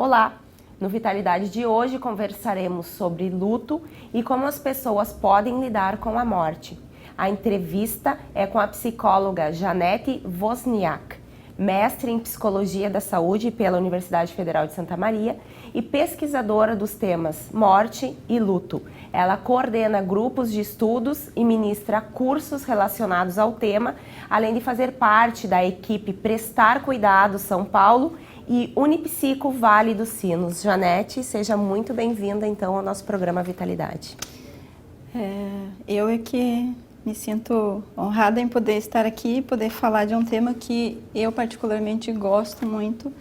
Olá! No Vitalidade de hoje conversaremos sobre luto e como as pessoas podem lidar com a morte. A entrevista é com a psicóloga Janete Wozniak, mestre em Psicologia da Saúde pela Universidade Federal de Santa Maria e pesquisadora dos temas morte e luto. Ela coordena grupos de estudos e ministra cursos relacionados ao tema, além de fazer parte da equipe Prestar Cuidado São Paulo e Unipsico Vale dos Sinos. Janete, seja muito bem-vinda então ao nosso programa Vitalidade. Eu é que me sinto honrada em poder estar aqui e poder falar de um tema que eu particularmente gosto muito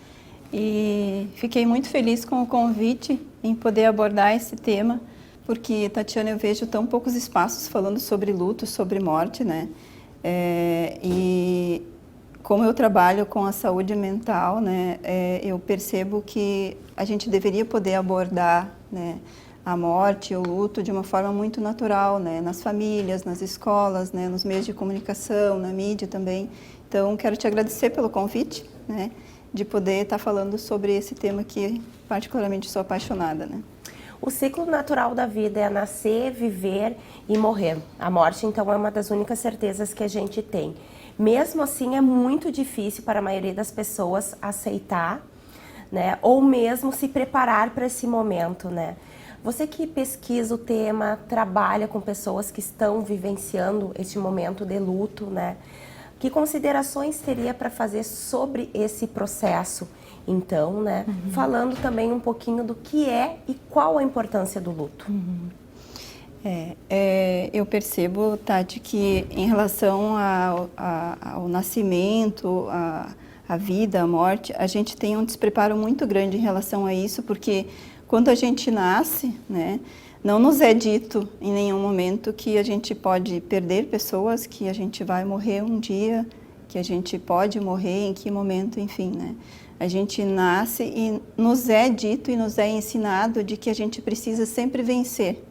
e fiquei muito feliz com o convite em poder abordar esse tema, porque, Tatiana, eu vejo tão poucos espaços falando sobre luto, sobre morte, né? E como eu trabalho com a saúde mental, né, eu percebo que a gente deveria poder abordar, né, a morte, o luto de uma forma muito natural, né, nas famílias, nas escolas, né, nos meios de comunicação, na mídia também. Então, quero te agradecer pelo convite, né, de poder estar falando sobre esse tema que particularmente sou apaixonada, né. O ciclo natural da vida é nascer, viver e morrer. A morte, então, é uma das únicas certezas que a gente tem. Mesmo assim, é muito difícil para a maioria das pessoas aceitar, né, ou mesmo se preparar para esse momento, né. Você que pesquisa o tema, trabalha com pessoas que estão vivenciando este momento de luto, né, que considerações teria para fazer sobre esse processo? Então, né, falando também um pouquinho do que é e qual a importância do luto. Eu percebo, Tati, que em relação ao nascimento, a vida, a morte, a gente tem um despreparo muito grande em relação a isso, porque quando a gente nasce, né, não nos é dito em nenhum momento que a gente pode perder pessoas, que a gente vai morrer um dia, que a gente pode morrer, em que momento, enfim, né. A gente nasce e nos é dito e nos é ensinado de que a gente precisa sempre vencer,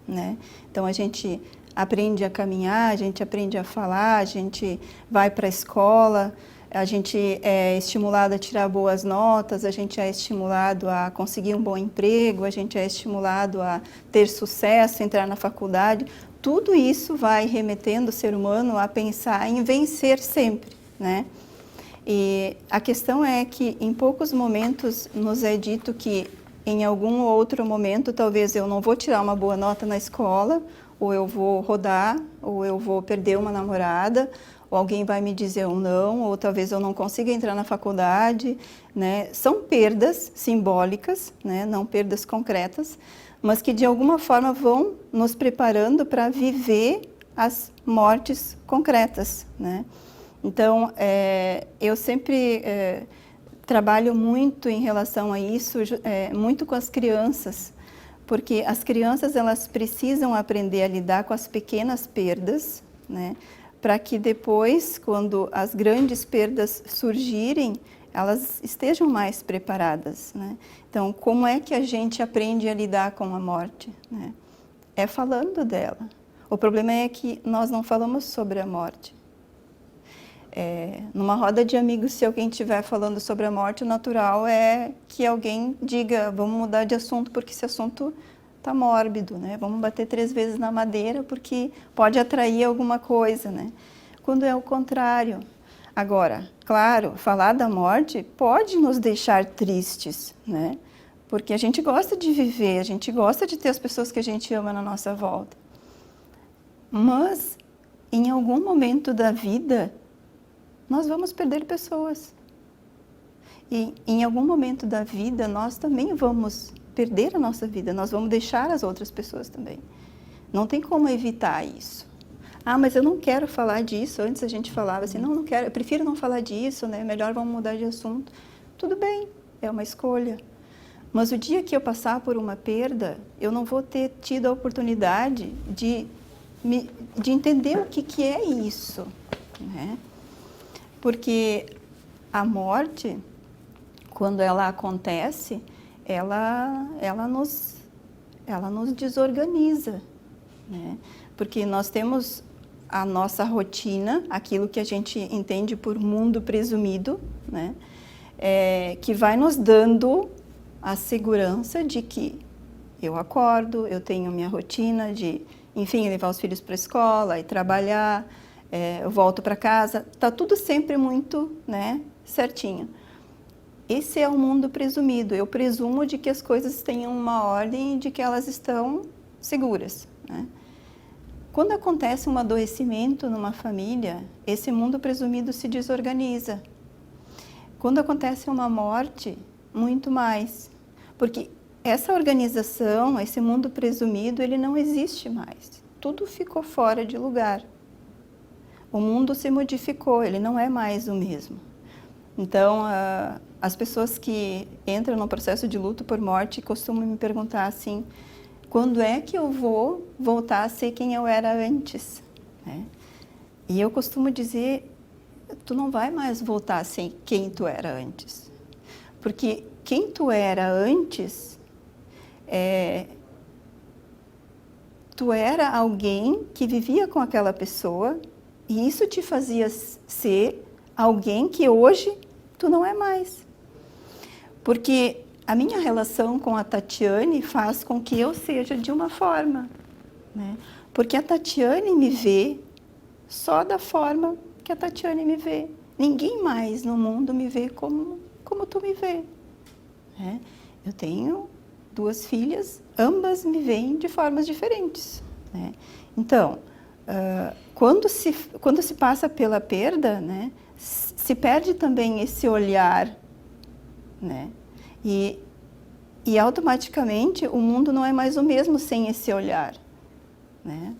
né? Então a gente aprende a caminhar, a gente aprende a falar, a gente vai para a escola, a gente é estimulado a tirar boas notas, a gente é estimulado a conseguir um bom emprego, a gente é estimulado a ter sucesso, entrar na faculdade. Tudo isso vai remetendo o ser humano a pensar em vencer sempre, né? E a questão é que em poucos momentos nos é dito que em algum outro momento, talvez eu não vou tirar uma boa nota na escola, ou eu vou rodar, ou eu vou perder uma namorada, ou alguém vai me dizer um não, ou talvez eu não consiga entrar na faculdade, né? São perdas simbólicas, né? Não perdas concretas, mas que de alguma forma vão nos preparando para viver as mortes concretas, né? Então, eu sempre trabalho muito em relação a isso, muito com as crianças, porque as crianças elas precisam aprender a lidar com as pequenas perdas, né, para que depois, quando as grandes perdas surgirem, elas estejam mais preparadas, né? Então, como é que a gente aprende a lidar com a morte, né? É falando dela. O problema é que nós não falamos sobre a morte. Numa roda de amigos, se alguém estiver falando sobre a morte, o natural é que alguém diga, vamos mudar de assunto porque esse assunto está mórbido, né? Vamos bater 3 vezes na madeira porque pode atrair alguma coisa, né? Quando é o contrário. Agora, claro, falar da morte pode nos deixar tristes, né? Porque a gente gosta de viver, a gente gosta de ter as pessoas que a gente ama na nossa volta. Mas, em algum momento da vida, nós vamos perder pessoas. E em algum momento da vida, nós também vamos perder a nossa vida, nós vamos deixar as outras pessoas também. Não tem como evitar isso. Ah, mas eu não quero falar disso. Antes a gente falava assim, não quero, eu prefiro não falar disso, né? Melhor vamos mudar de assunto. Tudo bem, é uma escolha. Mas o dia que eu passar por uma perda, eu não vou ter tido a oportunidade de entender o que é isso, né? Porque a morte, quando ela acontece, ela nos desorganiza, né? Porque nós temos a nossa rotina, aquilo que a gente entende por mundo presumido, né? Que vai nos dando a segurança de que eu acordo, eu tenho minha rotina de, enfim, levar os filhos para a escola e trabalhar, eu volto para casa, está tudo sempre muito, né, certinho. Esse é o mundo presumido. Eu presumo de que as coisas tenham uma ordem e de que elas estão seguras, né? Quando acontece um adoecimento numa família, esse mundo presumido se desorganiza. Quando acontece uma morte, muito mais. Porque essa organização, esse mundo presumido, ele não existe mais. Tudo ficou fora de lugar. O mundo se modificou, ele não é mais o mesmo. Então, as pessoas que entram no processo de luto por morte costumam me perguntar assim, quando é que eu vou voltar a ser quem eu era antes? Né? E eu costumo dizer, tu não vai mais voltar a ser quem tu era antes. Porque quem tu era antes, tu era alguém que vivia com aquela pessoa e isso te fazia ser alguém que hoje tu não é mais. Porque a minha relação com a Tatiane faz com que eu seja de uma forma, né? Porque a Tatiane me vê só da forma que a Tatiane me vê. Ninguém mais no mundo me vê como tu me vê, né? Eu tenho 2 filhas, ambas me veem de formas diferentes, né? Então, quando se passa pela perda, né, se perde também esse olhar, né? E automaticamente o mundo não é mais o mesmo sem esse olhar, né?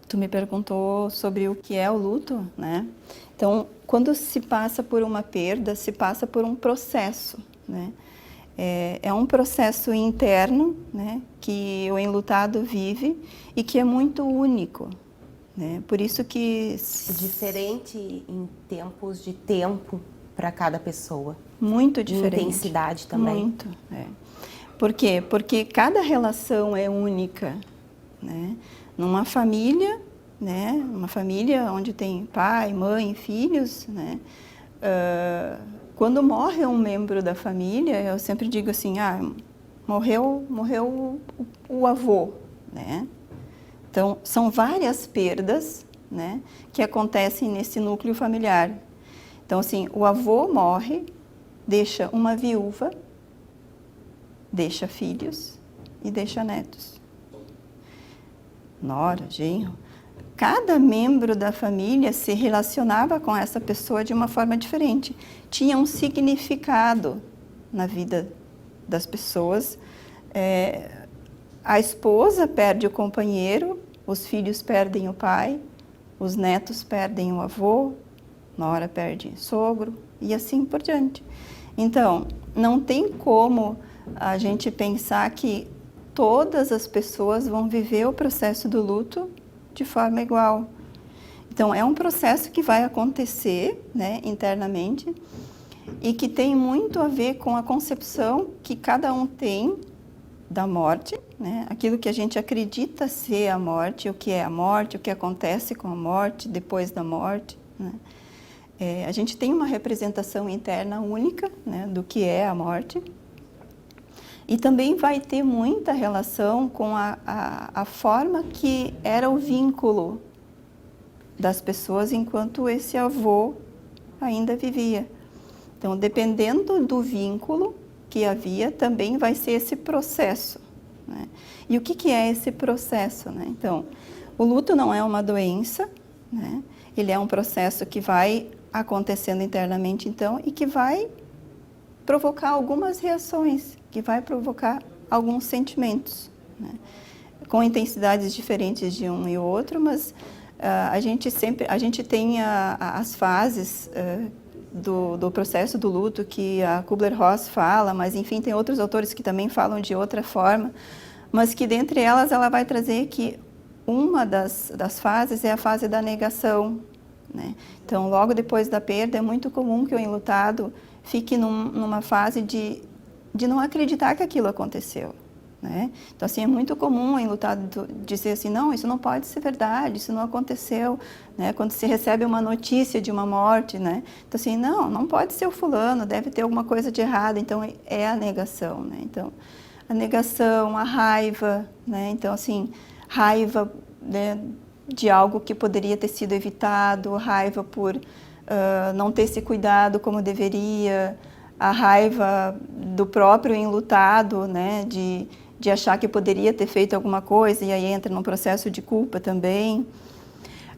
Tu me perguntou sobre o que é o luto, né? Então, quando se passa por uma perda, se passa por um processo, né? É um processo interno, né, que o enlutado vive e que é muito único, né? Por isso que... Diferente em tempos de tempo para cada pessoa. Muito diferente. E intensidade também. Muito, Por quê? Porque cada relação é única, né? Numa família, né? Uma família onde tem pai, mãe, filhos, né? Quando morre um membro da família, eu sempre digo assim, morreu o avô, né? Então, são várias perdas, né, que acontecem nesse núcleo familiar. Então, assim, o avô morre, deixa uma viúva, deixa filhos e deixa netos. Nora, genro. Cada membro da família se relacionava com essa pessoa de uma forma diferente. Tinha um significado na vida das pessoas. A esposa perde o companheiro, os filhos perdem o pai, os netos perdem o avô, nora perde sogro e assim por diante. Então, não tem como a gente pensar que todas as pessoas vão viver o processo do luto de forma igual. Então, é um processo que vai acontecer, né, internamente e que tem muito a ver com a concepção que cada um tem da morte, né? Aquilo que a gente acredita ser a morte, o que é a morte, o que acontece com a morte, depois da morte, né? A gente tem uma representação interna única, né, do que é a morte. E também vai ter muita relação com a forma que era o vínculo das pessoas enquanto esse avô ainda vivia. Então, dependendo do vínculo que havia, também vai ser esse processo, né? E o que é esse processo, né? Então, o luto não é uma doença, né? Ele é um processo que vai acontecendo internamente, então, e que vai provocar algumas reações, que vai provocar alguns sentimentos, né? Com intensidades diferentes de um e outro, mas a gente tem as fases do processo do luto que a Kubler-Ross fala, mas enfim, tem outros autores que também falam de outra forma, mas que dentre elas ela vai trazer que uma das fases é a fase da negação, né? Então, logo depois da perda, é muito comum que o enlutado fique numa fase de não acreditar que aquilo aconteceu, né? Então, assim, é muito comum o enlutado dizer assim, não, isso não pode ser verdade, isso não aconteceu, né? Quando se recebe uma notícia de uma morte, né? Então, assim, não pode ser o fulano, deve ter alguma coisa de errado. Então, é a negação, né? Então, a negação, a raiva, né? Então, assim, raiva, né, de algo que poderia ter sido evitado, raiva por não ter se cuidado como deveria, a raiva do próprio enlutado, né, de achar que poderia ter feito alguma coisa e aí entra num processo de culpa também.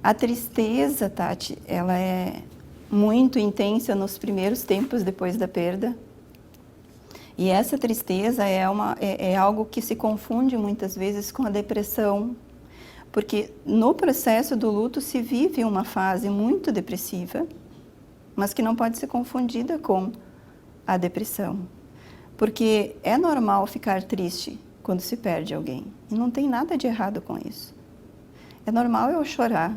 A tristeza, Tati, ela é muito intensa nos primeiros tempos depois da perda. E essa tristeza é algo que se confunde muitas vezes com a depressão, porque no processo do luto se vive uma fase muito depressiva, mas que não pode ser confundida com a depressão. Porque é normal ficar triste quando se perde alguém. E não tem nada de errado com isso. É normal eu chorar.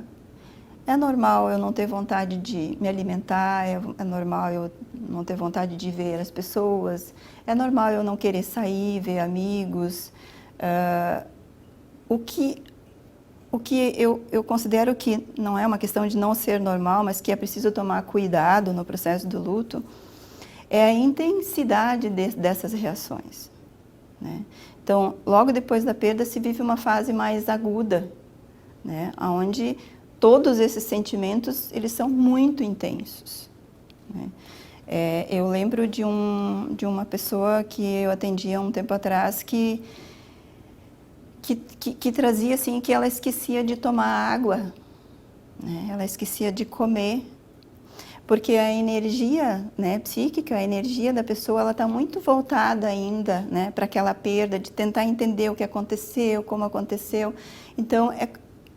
É normal eu não ter vontade de me alimentar. É normal eu não ter vontade de ver as pessoas. É normal eu não querer sair, ver amigos. O que eu considero que não é uma questão de não ser normal, mas que é preciso tomar cuidado no processo do luto, é a intensidade dessas reações, né? Então, logo depois da perda se vive uma fase mais aguda, né? Onde todos esses sentimentos, eles são muito intensos, né? Eu lembro de uma pessoa que eu atendia um tempo atrás que trazia assim que ela esquecia de tomar água, né? Ela esquecia de comer, porque a energia, né, psíquica, a energia da pessoa, ela está muito voltada ainda, né, para aquela perda, de tentar entender o que aconteceu, como aconteceu. Então,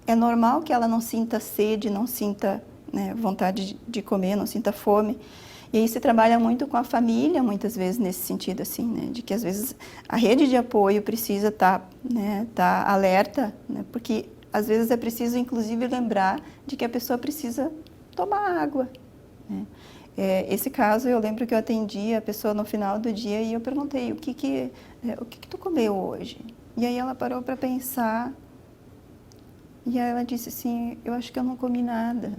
é normal que ela não sinta sede, não sinta, né, vontade de comer, não sinta fome. E aí se trabalha muito com a família, muitas vezes, nesse sentido, assim, né, de que às vezes a rede de apoio precisa estar, né, alerta, né, porque às vezes é preciso, inclusive, lembrar de que a pessoa precisa tomar água, né. Esse caso, eu lembro que eu atendi a pessoa no final do dia e eu perguntei, o que tu comeu hoje? E aí ela parou para pensar e aí ela disse assim, eu acho que eu não comi nada,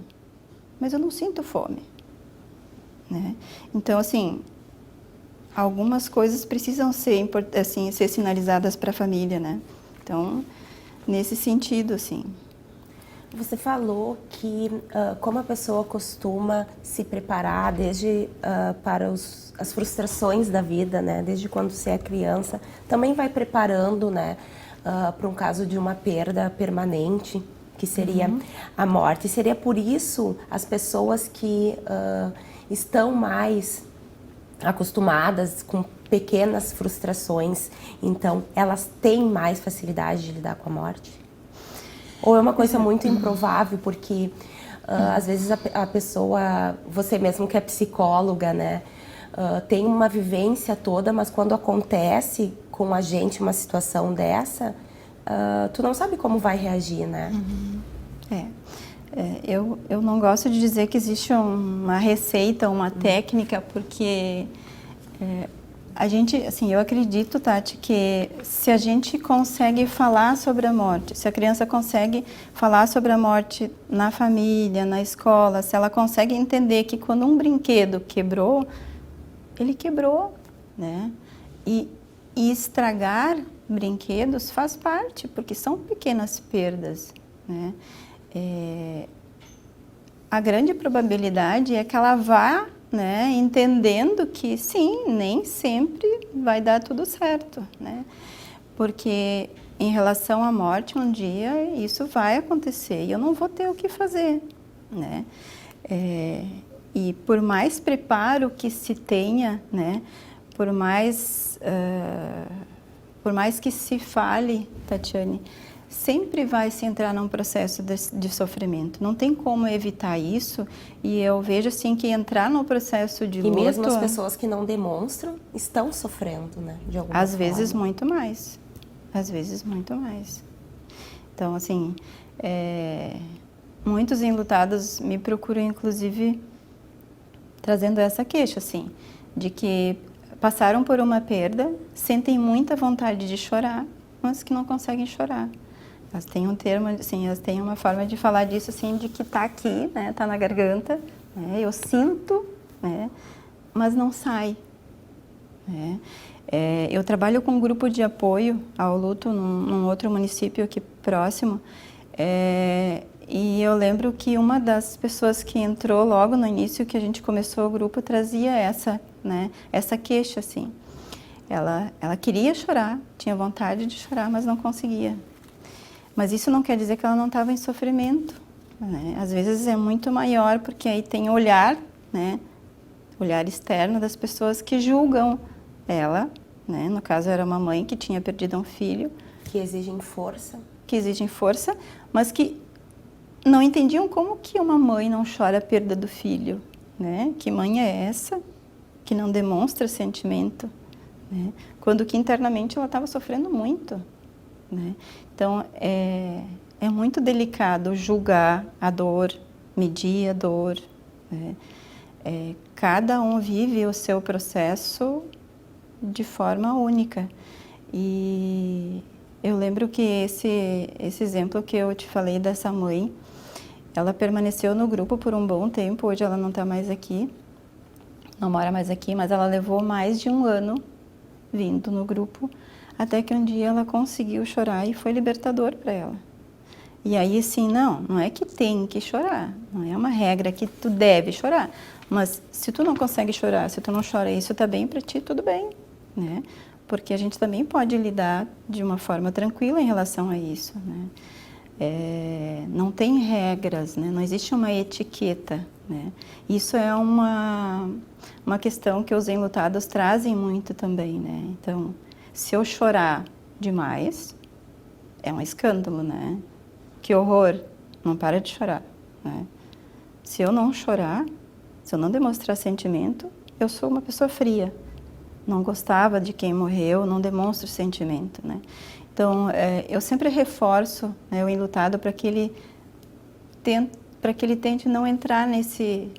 mas eu não sinto fome, né? Então, assim, algumas coisas precisam ser, assim, ser sinalizadas para a família, né? Então, nesse sentido, assim. Você falou que como a pessoa costuma se preparar desde para as frustrações da vida, né? Desde quando você é criança, também vai preparando, né? Para um caso de uma perda permanente, que seria a morte. Seria por isso as pessoas que estão mais acostumadas com pequenas frustrações, então elas têm mais facilidade de lidar com a morte? Ou é uma coisa muito improvável, porque às vezes a pessoa, você mesmo que é psicóloga, né, tem uma vivência toda, mas quando acontece com a gente uma situação dessa, tu não sabe como vai reagir, né? Eu não gosto de dizer que existe uma receita, uma técnica, porque a gente, assim, eu acredito, Tati, que se a gente consegue falar sobre a morte, se a criança consegue falar sobre a morte na família, na escola, se ela consegue entender que quando um brinquedo quebrou, ele quebrou, né? E estragar brinquedos faz parte, porque são pequenas perdas, né? A grande probabilidade é que ela vá, né, entendendo que sim, nem sempre vai dar tudo certo, né? Porque em relação à morte, um dia isso vai acontecer e eu não vou ter o que fazer, né? E por mais preparo que se tenha, né, por mais que se fale, Tatiane, sempre vai se entrar num processo de sofrimento. Não tem como evitar isso. E eu vejo assim que entrar no processo de luto... E mesmo as pessoas que não demonstram estão sofrendo, né? De alguma Às forma. vezes muito mais. Às vezes muito mais. Então, assim, muitos enlutados me procuram, inclusive, trazendo essa queixa, assim, de que passaram por uma perda, sentem muita vontade de chorar, mas que não conseguem chorar. Elas têm um termo, assim, elas têm uma forma de falar disso, assim, de que tá aqui, né, tá na garganta, né, eu sinto, né, mas não sai. Né. Eu trabalho com um grupo de apoio ao luto num outro município aqui próximo, e eu lembro que uma das pessoas que entrou logo no início que a gente começou o grupo trazia essa queixa, assim. Ela queria chorar, tinha vontade de chorar, mas não conseguia. Mas isso não quer dizer que ela não estava em sofrimento, né? Às vezes é muito maior, porque aí tem olhar, né? Olhar externo das pessoas que julgam ela, né? No caso era uma mãe que tinha perdido um filho. Que exigem força. Que exigem força, mas que não entendiam como que uma mãe não chora a perda do filho, né? Que mãe é essa que não demonstra sentimento, né? Quando que internamente ela estava sofrendo muito, né? Então, é muito delicado julgar a dor, medir a dor, né? Cada um vive o seu processo de forma única. E eu lembro que esse exemplo que eu te falei dessa mãe, ela permaneceu no grupo por um bom tempo, hoje ela não está mais aqui, não mora mais aqui, mas ela levou mais de um ano vindo no grupo, até que um dia ela conseguiu chorar e foi libertador para ela. E aí, assim, não é que tem que chorar, não é uma regra que tu deve chorar, mas se tu não consegue chorar, se tu não chora e isso está bem para ti, tudo bem, né? Porque a gente também pode lidar de uma forma tranquila em relação a isso, né? Não tem regras, né? Não existe uma etiqueta, né? Isso é uma questão que os enlutados trazem muito também, né? Então, se eu chorar demais, é um escândalo, né? Que horror, não para de chorar, né? Se eu não chorar, se eu não demonstrar sentimento, eu sou uma pessoa fria. Não gostava de quem morreu, não demonstro sentimento, né? Então, eu sempre reforço, né, o enlutado para que ele tente não entrar nesse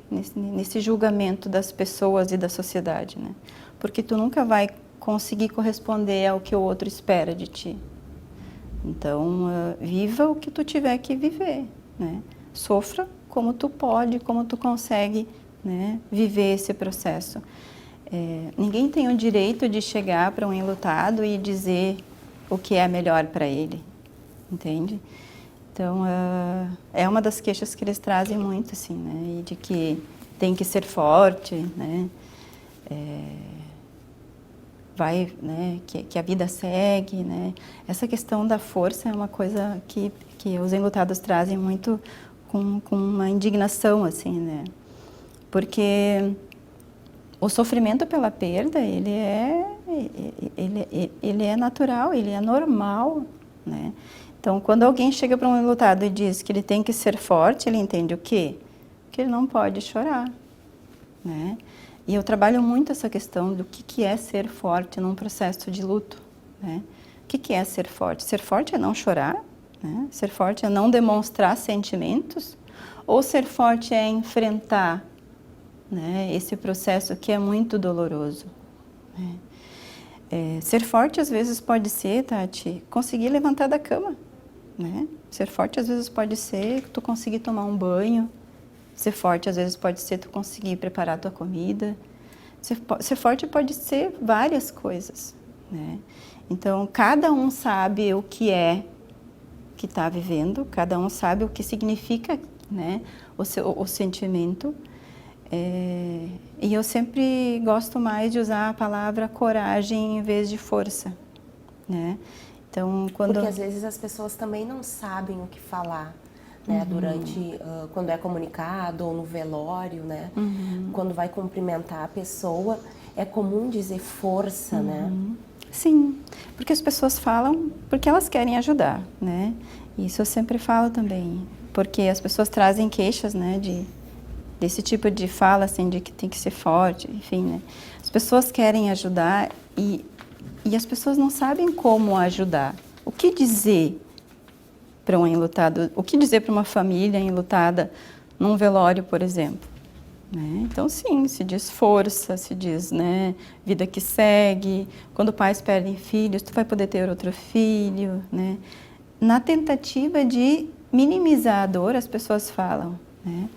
julgamento das pessoas e da sociedade, né? Porque tu nunca vai conseguir corresponder ao que o outro espera de ti. Então, viva o que tu tiver que viver, né? Sofra como tu pode, como tu consegue, né, viver esse processo. Ninguém tem o direito de chegar para um enlutado e dizer o que é melhor para ele, entende? Então, é uma das queixas que eles trazem muito, assim, né? E de que tem que ser forte, né? Né? Que a vida segue, né? Essa questão da força é uma coisa que os enlutados trazem muito com uma indignação, assim, né? Porque o sofrimento pela perda, ele é natural, ele é normal, né? Então, quando alguém chega para um enlutado e diz que ele tem que ser forte, ele entende o quê? Que ele não pode chorar, né? E eu trabalho muito essa questão do que é ser forte num processo de luto, né? O que é ser forte? Ser forte é não chorar, né? Ser forte é não demonstrar sentimentos, ou ser forte é enfrentar, né, esse processo que é muito doloroso, né? Ser forte às vezes pode ser, Tati, conseguir levantar da cama, né? Ser forte às vezes pode ser tu conseguir tomar um banho. Ser forte às vezes pode ser tu conseguir preparar a tua comida. Ser forte pode ser várias coisas, né? Então, cada um sabe o que é que está vivendo, cada um sabe o que significa, né, o sentimento. E eu sempre gosto mais de usar a palavra coragem em vez de força, né? Então, porque às vezes as pessoas também não sabem o que falar, né? Durante, quando é comunicado ou no velório, né? Quando vai cumprimentar a pessoa, é comum dizer força, né? Sim, porque as pessoas falam porque elas querem ajudar, né? Isso eu sempre falo também, porque as pessoas trazem queixas, né, desse tipo de fala, assim, de que tem que ser forte, enfim, né? As pessoas querem ajudar e as pessoas não sabem como ajudar. O que dizer para um enlutado? O que dizer para uma família enlutada num velório, por exemplo? né? Então, sim, se diz força, se diz, né, vida que segue. Quando pais perdem filhos, tu vai poder ter outro filho, né? Na tentativa de minimizar a dor, as pessoas falam, né?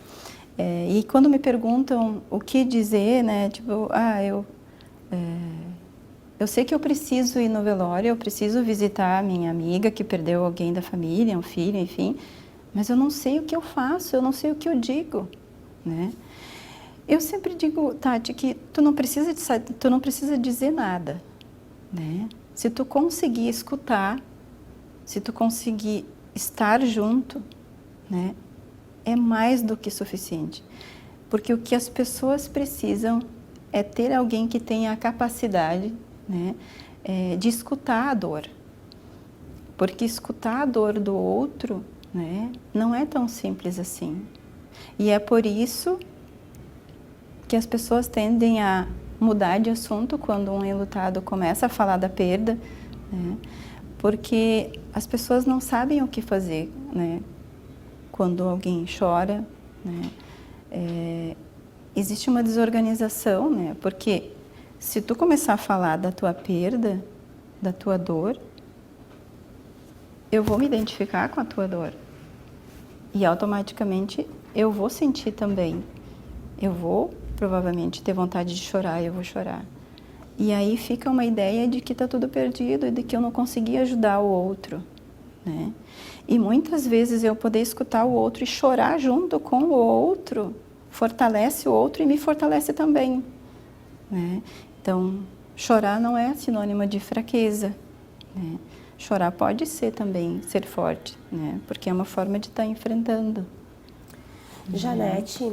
E quando me perguntam o que dizer, né, tipo, eu sei que eu preciso ir no velório, eu preciso visitar a minha amiga que perdeu alguém da família, um filho, enfim, mas eu não sei o que eu faço, eu não sei o que eu digo, né? Eu sempre digo, Tati, que tu não precisa dizer nada, né? Se tu conseguir escutar, se tu conseguir estar junto, né, é mais do que suficiente. Porque o que as pessoas precisam é ter alguém que tenha a capacidade, né, de escutar a dor. Porque escutar a dor do outro, né, não é tão simples assim. E é por isso que as pessoas tendem a mudar de assunto quando um enlutado começa a falar da perda, né, porque as pessoas não sabem o que fazer, né, quando alguém chora, né. Existe uma desorganização, né, porque se tu começar a falar da tua perda, da tua dor, eu vou me identificar com a tua dor e automaticamente eu vou sentir também, eu vou provavelmente ter vontade de chorar, eu vou chorar. E aí fica uma ideia de que está tudo perdido e de que eu não consegui ajudar o outro, né? E muitas vezes eu poder escutar o outro e chorar junto com o outro fortalece o outro e me fortalece também, né? Então, chorar não é sinônimo de fraqueza, né? Chorar pode ser também ser forte, né? Porque é uma forma de estar enfrentando. Janete,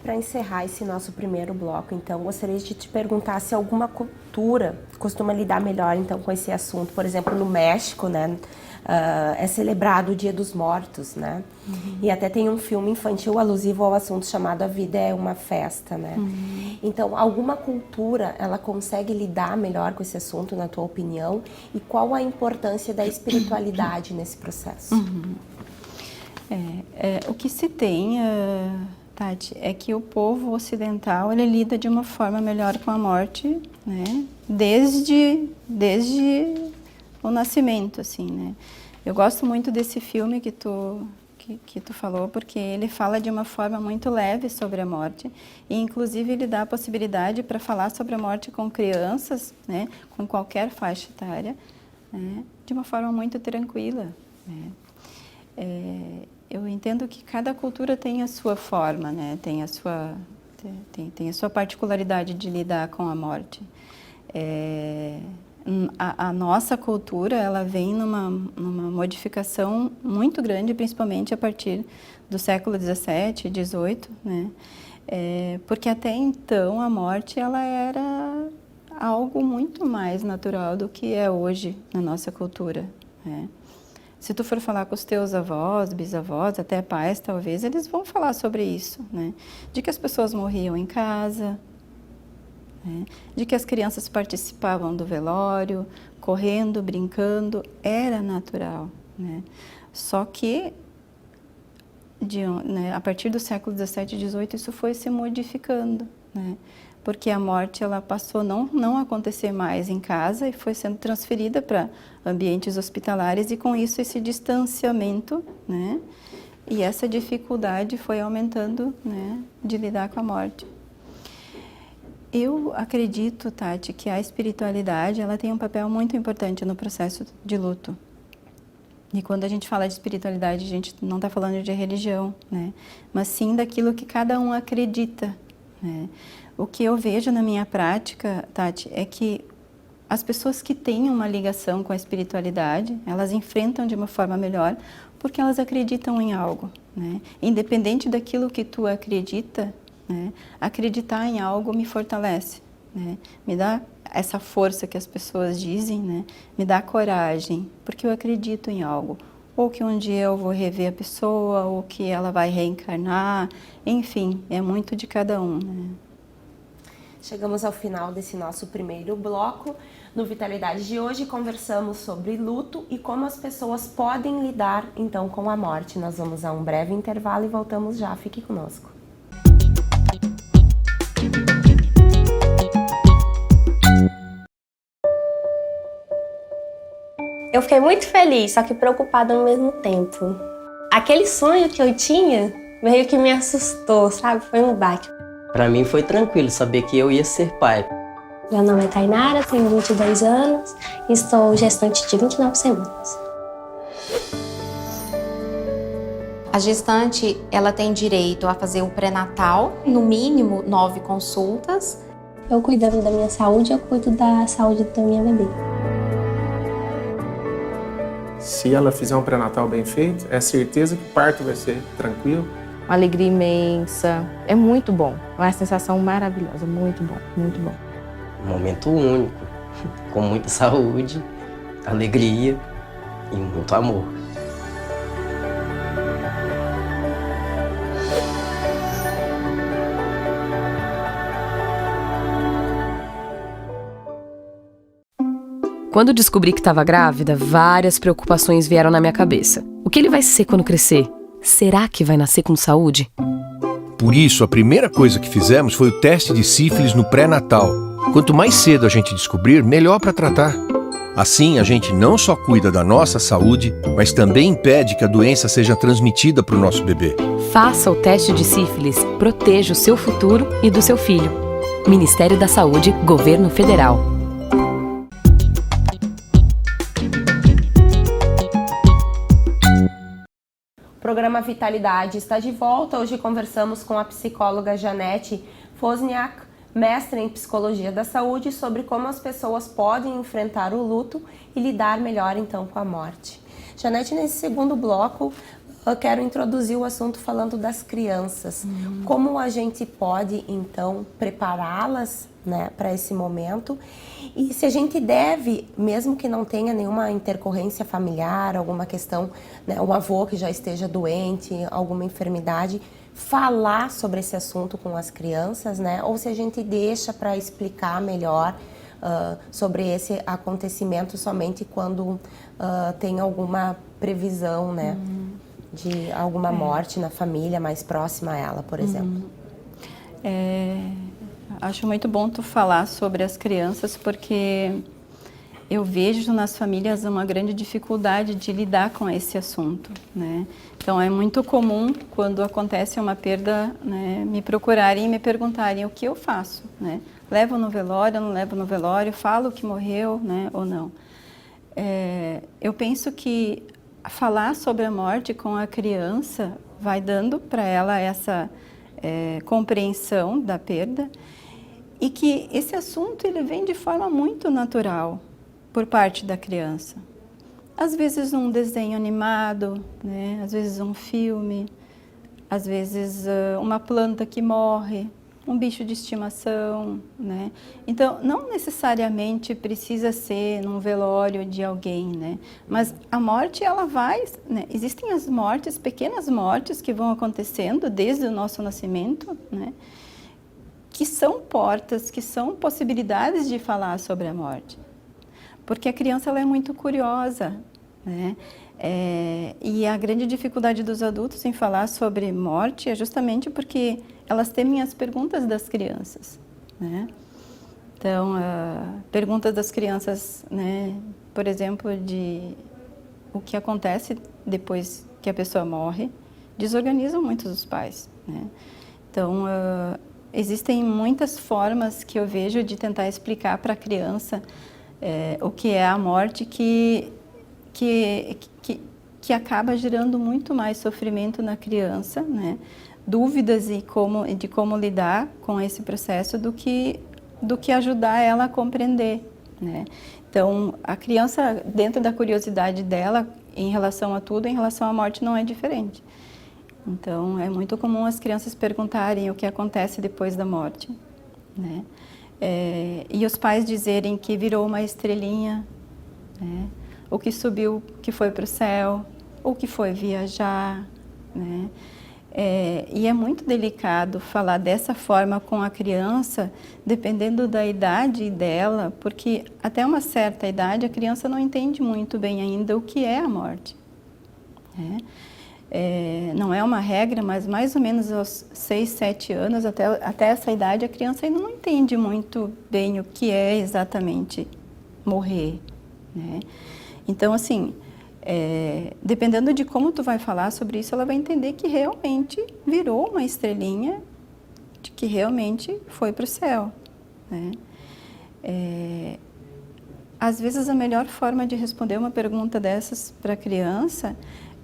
para encerrar esse nosso primeiro bloco, então, gostaria de te perguntar se alguma cultura costuma lidar melhor, então, com esse assunto. Por exemplo, no México, né, é celebrado o Dia dos Mortos, né? E até tem um filme infantil alusivo ao assunto chamado A Vida é uma Festa, né? Então, alguma cultura, ela consegue lidar melhor com esse assunto, na tua opinião? E qual a importância da espiritualidade nesse processo? O que se tem, Tati, é que o povo ocidental, ele lida de uma forma melhor com a morte, né? Desde o nascimento, assim, né? Eu gosto muito desse filme que tu falou, porque ele fala de uma forma muito leve sobre a morte e, inclusive, ele dá a possibilidade para falar sobre a morte com crianças, né? Com qualquer faixa etária, né? De uma forma muito tranquila, né? Eu entendo que cada cultura tem a sua forma, né? Tem a sua particularidade de lidar com a morte. A nossa cultura, ela vem numa modificação muito grande, principalmente a partir do século XVII, XVIII, né? Porque até então a morte, ela era algo muito mais natural do que é hoje na nossa cultura, né? Se tu for falar com os teus avós, bisavós, até pais, talvez, eles vão falar sobre isso, né? De que as pessoas morriam em casa, né? De que as crianças participavam do velório, correndo, brincando, era natural, né? Só que, a partir do século XVII e XVIII, isso foi se modificando, né? Porque a morte, ela passou a não acontecer mais em casa e foi sendo transferida para ambientes hospitalares, e com isso esse distanciamento, né? E essa dificuldade foi aumentando, né, de lidar com a morte. Eu acredito, Tati, que a espiritualidade, ela tem um papel muito importante no processo de luto. E quando a gente fala de espiritualidade, a gente não está falando de religião, né? Mas sim daquilo que cada um acredita, né? O que eu vejo na minha prática, Tati, é que as pessoas que têm uma ligação com a espiritualidade, elas enfrentam de uma forma melhor porque elas acreditam em algo, né? Independente daquilo que tu acredita, né? Acreditar em algo me fortalece, né? Me dá essa força que as pessoas dizem, né? Me dá coragem, porque eu acredito em algo. Ou que um dia eu vou rever a pessoa, ou que ela vai reencarnar, enfim, é muito de cada um, né? Chegamos ao final desse nosso primeiro bloco. No Vitalidade de hoje, conversamos sobre luto e como as pessoas podem lidar, então, com a morte. Nós vamos a um breve intervalo e voltamos já. Fique conosco. Eu fiquei muito feliz, só que preocupada ao mesmo tempo. Aquele sonho que eu tinha meio que me assustou, sabe? Foi um baque. Para mim foi tranquilo saber que eu ia ser pai. Meu nome é Tainara, tenho 22 anos e estou gestante de 29 semanas. A gestante, ela tem direito a fazer o pré-natal, no mínimo 9 consultas. Eu cuidando da minha saúde, eu cuido da saúde da minha bebê. Se ela fizer um pré-natal bem feito, é certeza que o parto vai ser tranquilo. Uma alegria imensa, é muito bom, uma sensação maravilhosa, muito bom, muito bom. Um momento único, com muita saúde, alegria e muito amor. Quando descobri que estava grávida, várias preocupações vieram na minha cabeça. O que ele vai ser quando crescer? Será que vai nascer com saúde? Por isso, a primeira coisa que fizemos foi o teste de sífilis no pré-natal. Quanto mais cedo a gente descobrir, melhor para tratar. Assim, a gente não só cuida da nossa saúde, mas também impede que a doença seja transmitida para o nosso bebê. Faça o teste de sífilis, proteja o seu futuro e do seu filho. Ministério da Saúde, Governo Federal. O programa Vitalidade está de volta. Hoje conversamos com a psicóloga Janete Wozniak, mestre em Psicologia da Saúde, sobre como as pessoas podem enfrentar o luto e lidar melhor então com a morte. Janete, nesse segundo bloco, eu quero introduzir o assunto falando das crianças. Como a gente pode então prepará-las, né, para esse momento, e se a gente deve, mesmo que não tenha nenhuma intercorrência familiar, alguma questão, né, um avô que já esteja doente, alguma enfermidade, falar sobre esse assunto com as crianças, né, ou se a gente deixa para explicar melhor sobre esse acontecimento somente quando tem alguma previsão, né, de alguma morte na família mais próxima a ela, por exemplo. Acho muito bom tu falar sobre as crianças, porque eu vejo nas famílias uma grande dificuldade de lidar com esse assunto, né? Então, é muito comum, quando acontece uma perda, né, me procurarem e me perguntarem o que eu faço, né? Levo no velório, não levo no velório, falo que morreu, né, ou não. Eu penso que falar sobre a morte com a criança vai dando para ela essa compreensão da perda, e que esse assunto ele vem de forma muito natural por parte da criança. Às vezes um desenho animado, né? Às vezes um filme, às vezes uma planta que morre, um bicho de estimação, né? Então, não necessariamente precisa ser num velório de alguém, né? Mas a morte, ela vai, né? Existem as mortes, pequenas mortes que vão acontecendo desde o nosso nascimento, né? Que são portas, que são possibilidades de falar sobre a morte. Porque a criança ela é muito curiosa, né? E a grande dificuldade dos adultos em falar sobre morte é justamente porque elas temem as perguntas das crianças, né? Então, perguntas das crianças, né? Por exemplo, de o que acontece depois que a pessoa morre, desorganizam muitos os pais, né? Então, existem muitas formas que eu vejo de tentar explicar para a criança o que é a morte que acaba gerando muito mais sofrimento na criança, né? Dúvidas de como lidar com esse processo do que ajudar ela a compreender, né? Então, a criança, dentro da curiosidade dela, em relação a tudo, em relação à morte, não é diferente. Então, é muito comum as crianças perguntarem o que acontece depois da morte, né? E os pais dizerem que virou uma estrelinha, né? Ou que subiu, que foi para o céu, ou que foi viajar, né? E é muito delicado falar dessa forma com a criança, dependendo da idade dela, porque até uma certa idade a criança não entende muito bem ainda o que é a morte, né? Não é uma regra, mas mais ou menos aos 6, 7 anos, até essa idade, a criança ainda não entende muito bem o que é exatamente morrer, né? Então, assim, dependendo de como tu vai falar sobre isso, ela vai entender que realmente virou uma estrelinha, de que realmente foi para o céu, né? Às vezes a melhor forma de responder uma pergunta dessas para a criança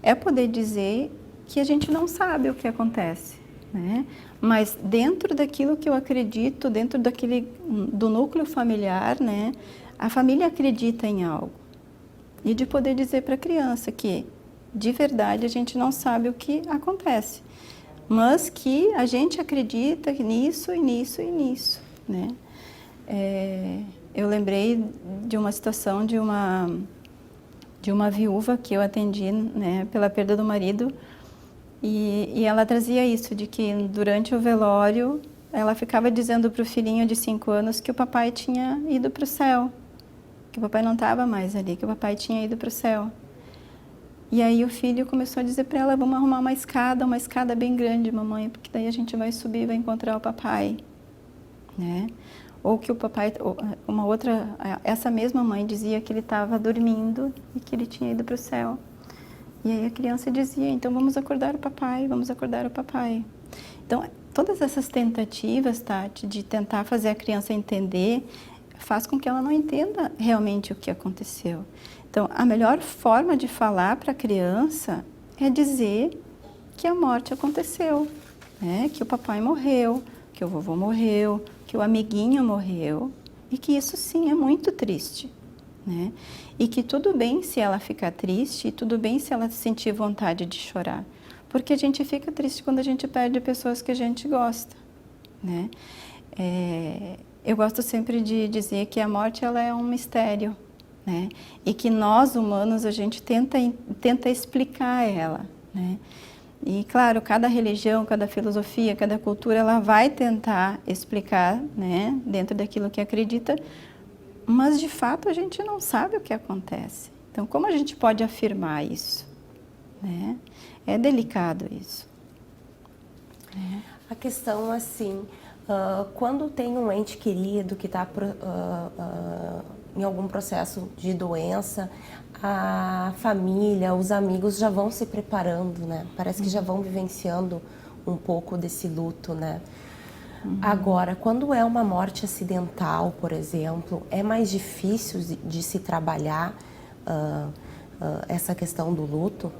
é poder dizer que a gente não sabe o que acontece, né? Mas dentro daquilo que eu acredito, dentro do núcleo familiar, né? A família acredita em algo. E de poder dizer para a criança que, de verdade, a gente não sabe o que acontece, mas que a gente acredita nisso e nisso e nisso, né? Eu lembrei de uma situação de uma viúva que eu atendi, né, pela perda do marido, e ela trazia isso, de que durante o velório ela ficava dizendo para o filhinho de 5 anos que o papai tinha ido para o céu, que o papai não estava mais ali, que o papai tinha ido para o céu. E aí o filho começou a dizer para ela: vamos arrumar uma escada bem grande, mamãe, porque daí a gente vai subir e vai encontrar o papai, né? Ou que o papai, essa mesma mãe dizia que ele estava dormindo e que ele tinha ido para o céu. E aí a criança dizia: então vamos acordar o papai, vamos acordar o papai. Então, todas essas tentativas, Tati, de tentar fazer a criança entender, faz com que ela não entenda realmente o que aconteceu. Então, a melhor forma de falar para a criança é dizer que a morte aconteceu, né? Que o papai morreu, que o vovô morreu, que o amiguinho morreu, e que isso sim é muito triste, né? E que tudo bem se ela ficar triste, e tudo bem se ela sentir vontade de chorar, porque a gente fica triste quando a gente perde pessoas que a gente gosta, né? Eu gosto sempre de dizer que a morte, ela é um mistério, né? E que nós, humanos, a gente tenta explicar ela, né? E, claro, cada religião, cada filosofia, cada cultura, ela vai tentar explicar, né, dentro daquilo que acredita, mas, de fato, a gente não sabe o que acontece. Então, como a gente pode afirmar isso, né? É delicado isso. A questão, assim, quando tem um ente querido que está em algum processo de doença, a família, os amigos já vão se preparando, né? Parece que já vão vivenciando um pouco desse luto, né? Agora, quando é uma morte acidental, por exemplo, é mais difícil de se trabalhar essa questão do luto?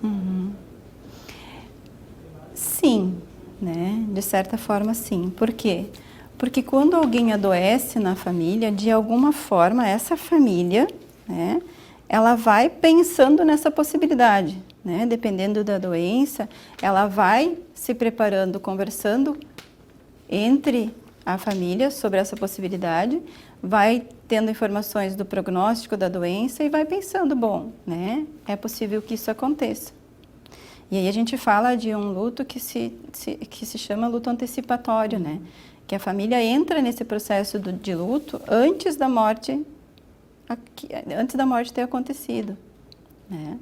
Sim, né? De certa forma, sim. Por quê? Porque quando alguém adoece na família, de alguma forma, essa família, né, ela vai pensando nessa possibilidade, né? Dependendo da doença, ela vai se preparando, conversando entre a família sobre essa possibilidade, vai tendo informações do prognóstico da doença e vai pensando, bom, né, é possível que isso aconteça. E aí a gente fala de um luto que se chama luto antecipatório, né? Que a família entra nesse processo de luto antes da morte ter acontecido, né?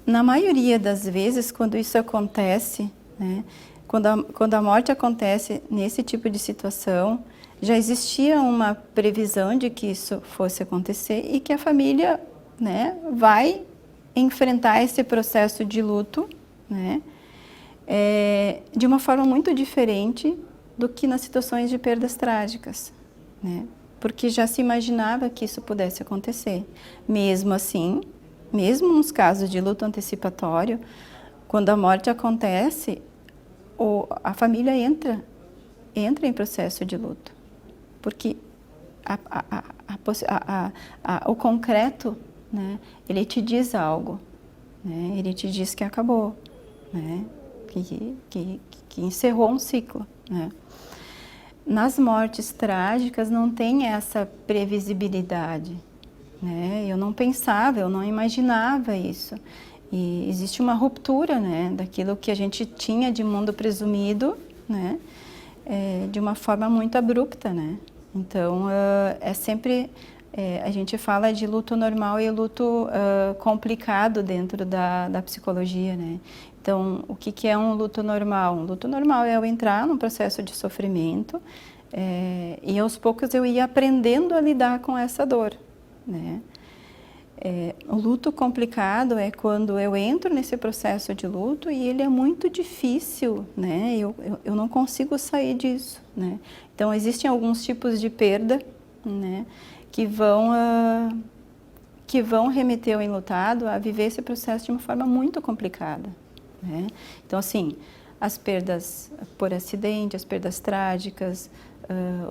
Na maioria das vezes, quando isso acontece, né, quando a morte acontece nesse tipo de situação, já existia uma previsão de que isso fosse acontecer e que a família, né, vai enfrentar esse processo de luto, né, de uma forma muito diferente do que nas situações de perdas trágicas, né? Porque já se imaginava que isso pudesse acontecer. Mesmo assim, mesmo nos casos de luto antecipatório, quando a morte acontece, a família entra em processo de luto, porque o concreto, né, ele te diz algo, né? Ele te diz que acabou, né? Que encerrou um ciclo, né? Nas mortes trágicas não tem essa previsibilidade, né? Eu não pensava, eu não imaginava isso. E existe uma ruptura, né, daquilo que a gente tinha de mundo presumido, né, de uma forma muito abrupta, né? Então, sempre a gente fala de luto normal e luto complicado dentro da psicologia, né? Então, o que é um luto normal? Um luto normal é eu entrar num processo de sofrimento e aos poucos eu ia aprendendo a lidar com essa dor, né? O luto complicado é quando eu entro nesse processo de luto e ele é muito difícil, né? Eu não consigo sair disso, né? Então, existem alguns tipos de perda, né, que vão remeter o enlutado a viver esse processo de uma forma muito complicada, né? Então, assim, as perdas por acidente, as perdas trágicas,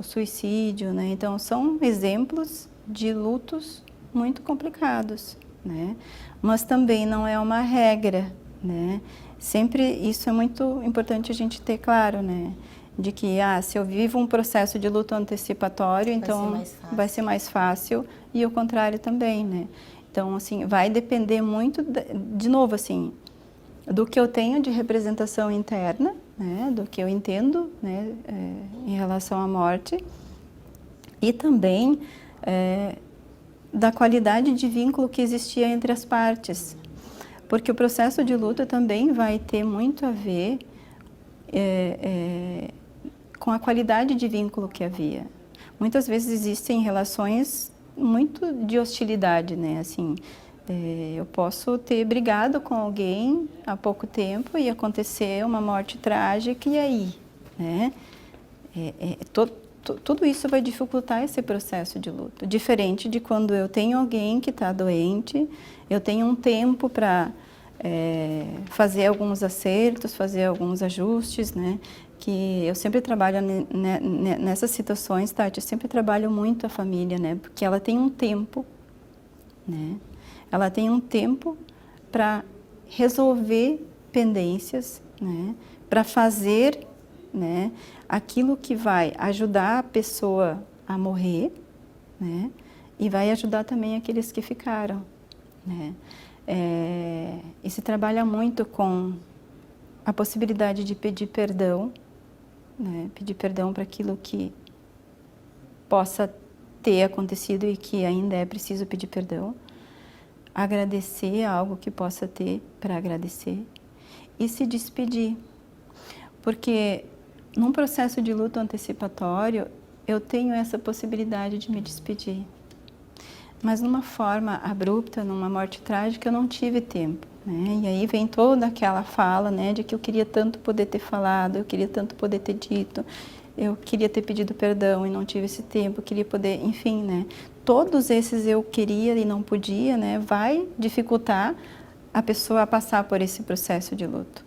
o suicídio, né? Então, são exemplos de lutos muito complicados, né? Mas também não é uma regra, né? Sempre isso é muito importante a gente ter claro, né? De que, se eu vivo um processo de luto antecipatório, então vai ser mais fácil, e o contrário também, né? Então, assim, vai depender muito, de novo, assim, do que eu tenho de representação interna, né? Do que eu entendo, né? Em relação à morte, e também da qualidade de vínculo que existia entre as partes. Porque o processo de luto também vai ter muito a ver com a qualidade de vínculo que havia. Muitas vezes existem relações muito de hostilidade, né? Assim, eu posso ter brigado com alguém há pouco tempo e acontecer uma morte trágica, e aí, né? Tudo isso vai dificultar esse processo de luto. Diferente de quando eu tenho alguém que está doente, eu tenho um tempo para fazer alguns acertos, fazer alguns ajustes, né? Que eu sempre trabalho nessas situações, Tati, eu sempre trabalho muito a família, né? Porque ela tem um tempo, né? Ela tem um tempo para resolver pendências, né? Para fazer, né, aquilo que vai ajudar a pessoa a morrer, né? E vai ajudar também aqueles que ficaram, né? E se trabalha muito com a possibilidade de pedir perdão, né? Pedir perdão para aquilo que possa ter acontecido e que ainda é preciso pedir perdão, agradecer algo que possa ter para agradecer e se despedir. Porque num processo de luto antecipatório, eu tenho essa possibilidade de me despedir. Mas numa forma abrupta, numa morte trágica, eu não tive tempo, né? E aí vem toda aquela fala, né, de que eu queria tanto poder ter falado, eu queria tanto poder ter dito, eu queria ter pedido perdão e não tive esse tempo, eu queria poder, enfim, né? Todos esses eu queria e não podia, né, vai dificultar a pessoa a passar por esse processo de luto.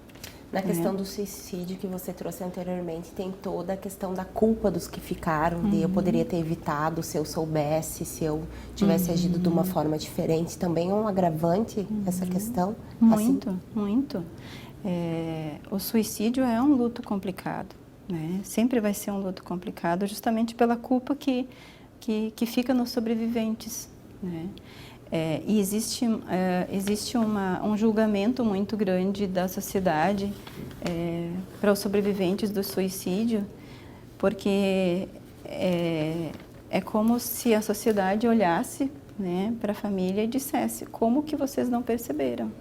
Na questão do suicídio que você trouxe anteriormente, tem toda a questão da culpa dos que ficaram, de eu poderia ter evitado se eu soubesse, se eu tivesse agido de uma forma diferente. Também é um agravante essa questão? Muito, assim? muito. O suicídio é um luto complicado, né? Sempre vai ser um luto complicado, justamente pela culpa que fica nos sobreviventes, né? E existe um julgamento muito grande da sociedade para os sobreviventes do suicídio, porque é como se a sociedade olhasse, né, para a família e dissesse: como que vocês não perceberam?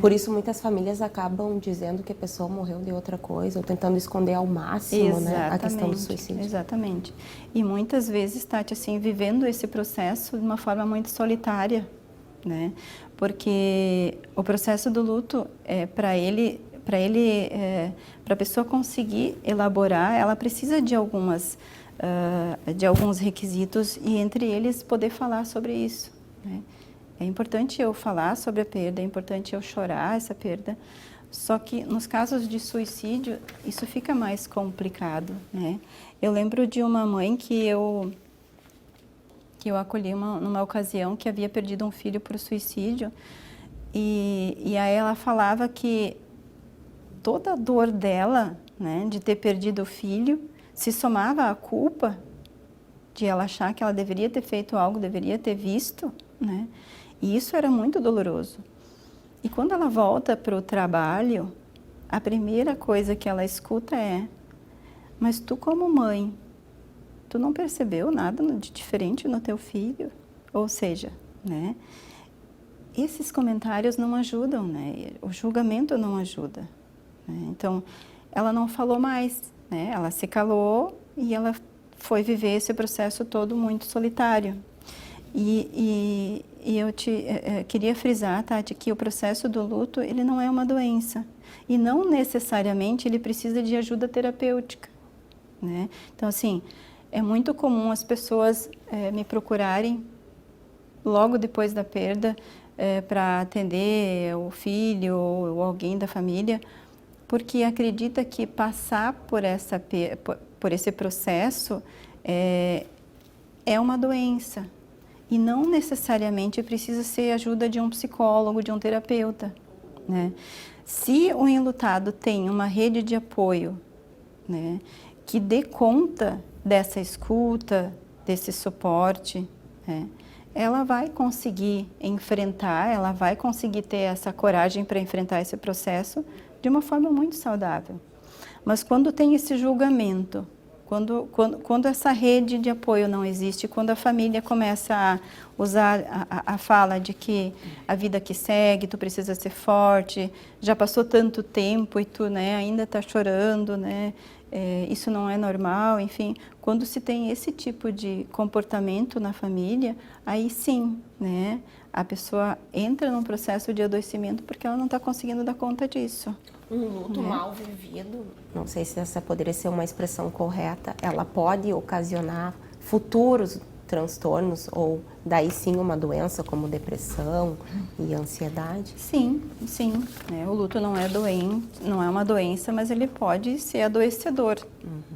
Por isso muitas famílias acabam dizendo que a pessoa morreu de outra coisa, ou tentando esconder ao máximo, né, a questão do suicídio. Exatamente. E muitas vezes, Tati, assim, vivendo esse processo de uma forma muito solitária, né? Porque o processo do luto, para a pessoa conseguir elaborar, ela precisa de alguns requisitos, e entre eles poder falar sobre isso, né? É importante eu falar sobre a perda, é importante eu chorar essa perda, só que nos casos de suicídio isso fica mais complicado, né? Eu lembro de uma mãe que eu acolhi numa ocasião que havia perdido um filho por suicídio, e aí ela falava que toda a dor dela, né, de ter perdido o filho, se somava à culpa de ela achar que ela deveria ter feito algo, deveria ter visto, né? E isso era muito doloroso. E quando ela volta para o trabalho, a primeira coisa que ela escuta é: mas tu como mãe, tu não percebeu nada de diferente no teu filho? Ou seja, né, esses comentários não ajudam, né? O julgamento não ajuda, né? Então, ela não falou mais, né? Ela se calou e ela foi viver esse processo todo muito solitário. E eu queria frisar, Tati, que o processo do luto, ele não é uma doença. E não necessariamente ele precisa de ajuda terapêutica, né? Então, assim, é muito comum as pessoas me procurarem logo depois da perda para atender o filho ou alguém da família, porque acredita que passar por esse processo é uma doença. E não necessariamente precisa ser ajuda de um psicólogo, de um terapeuta, né? Se o enlutado tem uma rede de apoio, né, que dê conta dessa escuta, desse suporte, né, ela vai conseguir enfrentar, ela vai conseguir ter essa coragem para enfrentar esse processo de uma forma muito saudável. Mas quando tem esse julgamento, quando essa rede de apoio não existe, quando a família começa a usar a fala de que a vida que segue, tu precisa ser forte, já passou tanto tempo e tu, né, ainda está chorando, né, isso não é normal, enfim, quando se tem esse tipo de comportamento na família, aí sim, né, a pessoa entra num processo de adoecimento porque ela não está conseguindo dar conta disso. Um luto mal vivido, não sei se essa poderia ser uma expressão correta, ela pode ocasionar futuros transtornos ou daí sim uma doença como depressão e ansiedade? Sim, sim. O luto não é uma doença, mas ele pode ser adoecedor,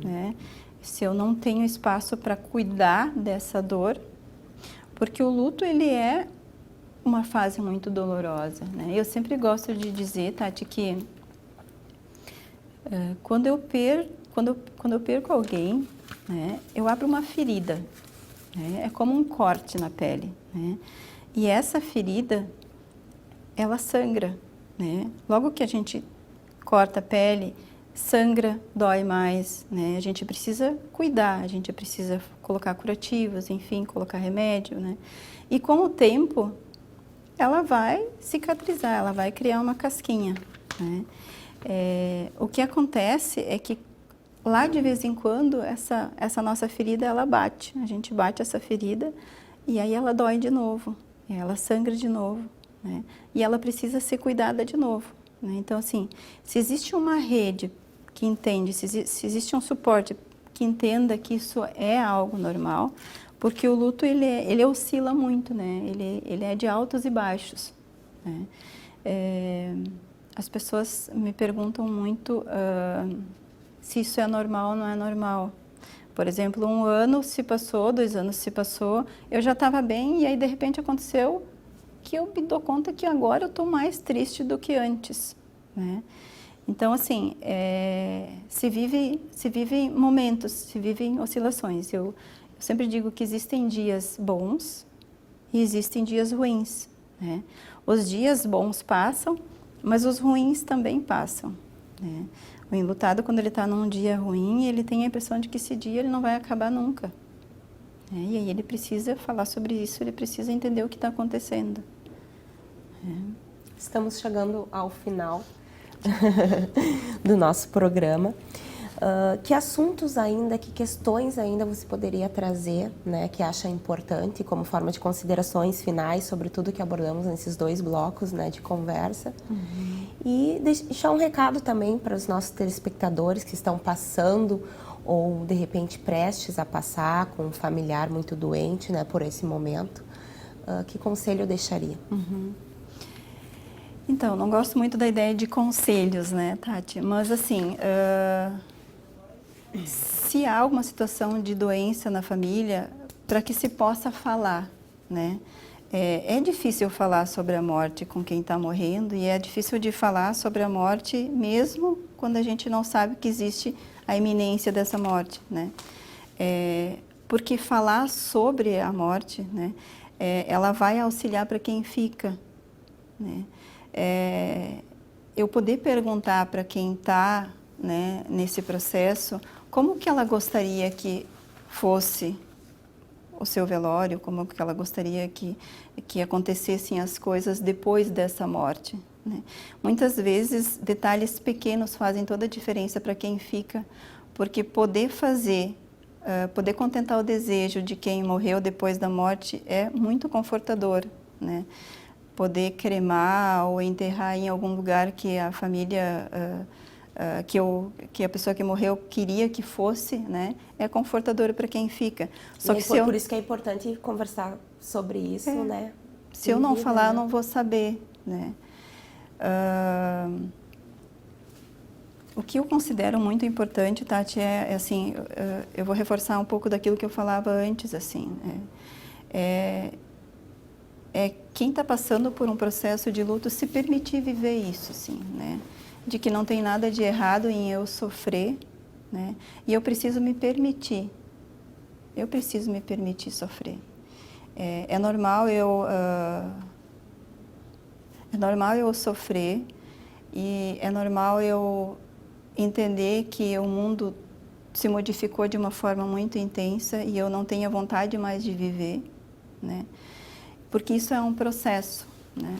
né? Se eu não tenho espaço para cuidar dessa dor, porque o luto ele é uma fase muito dolorosa, né? Eu sempre gosto de dizer, Tati, que quando eu perco alguém, né, eu abro uma ferida, né, é como um corte na pele, né, e essa ferida, ela sangra, né, logo que a gente corta a pele, sangra, dói mais, né, a gente precisa cuidar, a gente precisa colocar curativos, enfim, colocar remédio, né, e com o tempo, ela vai cicatrizar, ela vai criar uma casquinha, né. O que acontece é que lá de vez em quando essa nossa ferida ela bate, a gente bate essa ferida e aí ela dói de novo, ela sangra de novo, né? E ela precisa ser cuidada de novo, né? Então assim, se existe uma rede que entende, se existe um suporte que entenda que isso é algo normal, porque o luto ele oscila muito, né? Ele é de altos e baixos, né? As pessoas me perguntam muito se isso é normal ou não é normal. Por exemplo, 1 ano se passou, 2 anos se passou, eu já estava bem e aí de repente aconteceu que eu me dou conta que agora eu estou mais triste do que antes, né? Então, assim, se vivem momentos, se vivem oscilações. Eu sempre digo que existem dias bons e existem dias ruins, né? Os dias bons passam, mas os ruins também passam, né? O enlutado, quando ele está num dia ruim, ele tem a impressão de que esse dia ele não vai acabar nunca, né? E aí ele precisa falar sobre isso, ele precisa entender o que está acontecendo. Estamos chegando ao final do nosso programa. Que assuntos ainda, que questões ainda você poderia trazer, né, que acha importante como forma de considerações finais sobre tudo que abordamos nesses 2 blocos, né, de conversa? E deixar um recado também para os nossos telespectadores que estão passando ou de repente prestes a passar com um familiar muito doente, né, por esse momento. Que conselho eu deixaria? Então, não gosto muito da ideia de conselhos, né, Tati? Mas assim, se há alguma situação de doença na família, para que se possa falar, né? É difícil falar sobre a morte com quem está morrendo e é difícil de falar sobre a morte mesmo quando a gente não sabe que existe a iminência dessa morte, né? Porque falar sobre a morte, né, ela vai auxiliar para quem fica, né? Eu poder perguntar para quem está, né, nesse processo, como que ela gostaria que fosse o seu velório, como que ela gostaria que acontecessem as coisas depois dessa morte, né? Muitas vezes, detalhes pequenos fazem toda a diferença para quem fica, porque poder contentar o desejo de quem morreu depois da morte é muito confortador, né? Poder cremar ou enterrar em algum lugar que a família, que a pessoa que morreu queria que fosse, né? É confortador para quem fica. Só que por isso que é importante conversar sobre isso, né? Se eu não falar, eu não vou saber, né? O que eu considero muito importante, Tati, é assim, eu vou reforçar um pouco daquilo que eu falava antes, assim, quem está passando por um processo de luto se permitir viver isso, assim, né? De que não tem nada de errado em eu sofrer, né? E eu preciso me permitir sofrer. É normal eu sofrer e é normal eu entender que o mundo se modificou de uma forma muito intensa e eu não tenho a vontade mais de viver, né? Porque isso é um processo, né?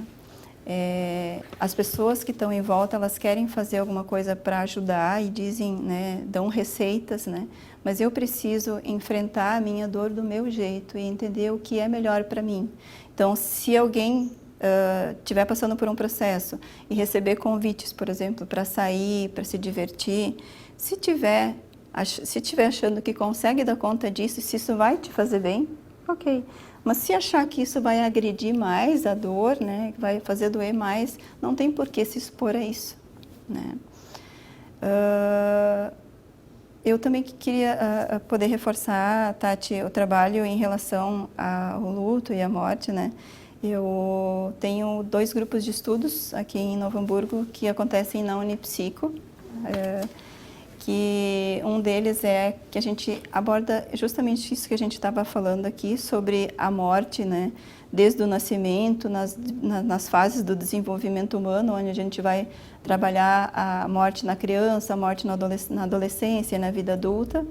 As pessoas que estão em volta, elas querem fazer alguma coisa para ajudar e dizem, né, dão receitas, né? Mas eu preciso enfrentar a minha dor do meu jeito e entender o que é melhor para mim. Então, se alguém estiver passando por um processo e receber convites, por exemplo, para sair, para se divertir, se tiver achando que consegue dar conta disso, se isso vai te fazer bem, ok. Mas se achar que isso vai agredir mais a dor, né, vai fazer doer mais, não tem por que se expor a isso, né? Eu também queria poder reforçar, Tati, o trabalho em relação ao luto e à morte, né? Eu tenho 2 grupos de estudos aqui em Novo Hamburgo que acontecem na Unipsico, que um deles é que a gente aborda justamente isso que a gente estava falando aqui, sobre a morte, né? Desde o nascimento, nas fases do desenvolvimento humano, onde a gente vai trabalhar a morte na criança, a morte na adolescência e na vida adulta.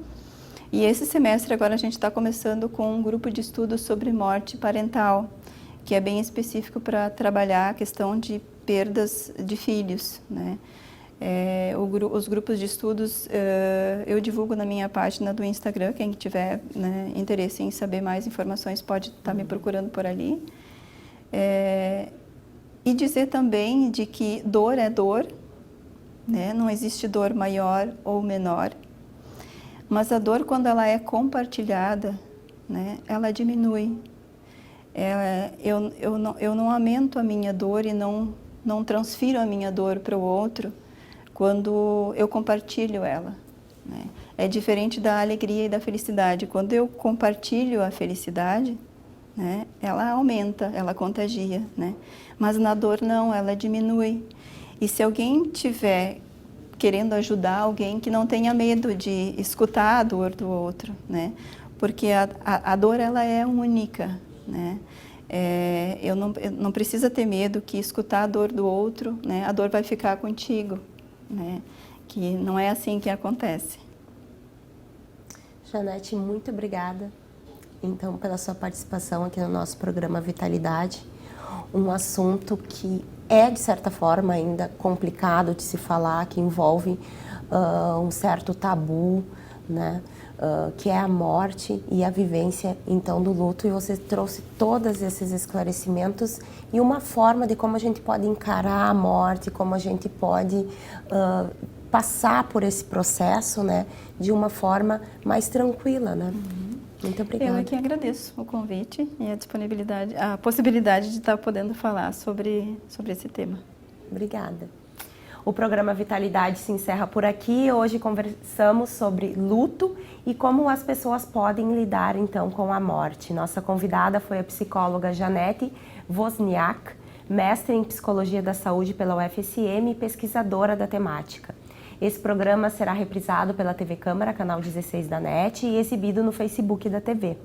E esse semestre agora a gente está começando com um grupo de estudos sobre morte parental, que é bem específico para trabalhar a questão de perdas de filhos, né? Os grupos de estudos eu divulgo na minha página do Instagram. Quem tiver, né, interesse em saber mais informações pode estar me procurando por ali. E dizer também de que dor é dor, né? Não existe dor maior ou menor, mas a dor, quando ela é compartilhada, né, ela diminui. Eu não aumento a minha dor e não transfiro a minha dor para o outro quando eu compartilho ela, né? É diferente da alegria e da felicidade. Quando eu compartilho a felicidade, né, ela aumenta, ela contagia, né? Mas na dor não, ela diminui. E se alguém tiver querendo ajudar alguém, que não tenha medo de escutar a dor do outro, né? Porque a dor, ela é única, né? Não precisa ter medo que escutar a dor do outro, né, a dor vai ficar contigo, né? Que não é assim que acontece. Janete, muito obrigada, então, pela sua participação aqui no nosso programa Vitalidade. Um assunto que é, de certa forma, ainda complicado de se falar, que envolve um certo tabu, né? Que é a morte e a vivência, então, do luto. E você trouxe todos esses esclarecimentos e uma forma de como a gente pode encarar a morte, como a gente pode passar por esse processo, né, de uma forma mais tranquila, né? Muito obrigada. Eu é que agradeço o convite e a disponibilidade, a possibilidade de estar podendo falar sobre esse tema. Obrigada. O programa Vitalidade se encerra por aqui. Hoje conversamos sobre luto e como as pessoas podem lidar, então, com a morte. Nossa convidada foi a psicóloga Janete Wozniak, mestre em Psicologia da Saúde pela UFSM e pesquisadora da temática. Esse programa será reprisado pela TV Câmara, canal 16 da NET, e exibido no Facebook da TV.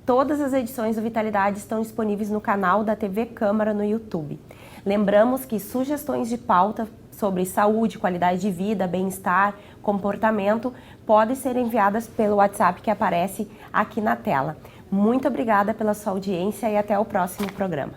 Todas as edições do Vitalidade estão disponíveis no canal da TV Câmara no YouTube. Lembramos que sugestões de pauta sobre saúde, qualidade de vida, bem-estar, comportamento podem ser enviadas pelo WhatsApp que aparece aqui na tela. Muito obrigada pela sua audiência e até o próximo programa.